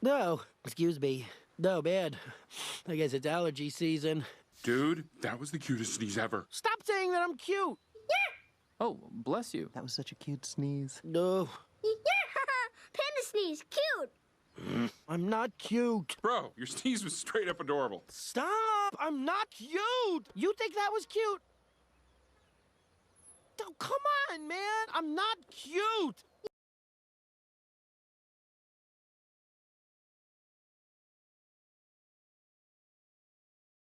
No, excuse me. No, man. I guess it's allergy season. Dude, that was the cutest sneeze ever. Stop saying that I'm cute. Oh, bless you. That was such a cute sneeze. No, Panda sneeze, cute. I'm not cute. Bro, your sneeze was straight up adorable. Stop! I'm not cute! You think that was cute? Oh, come on, man! I'm not cute!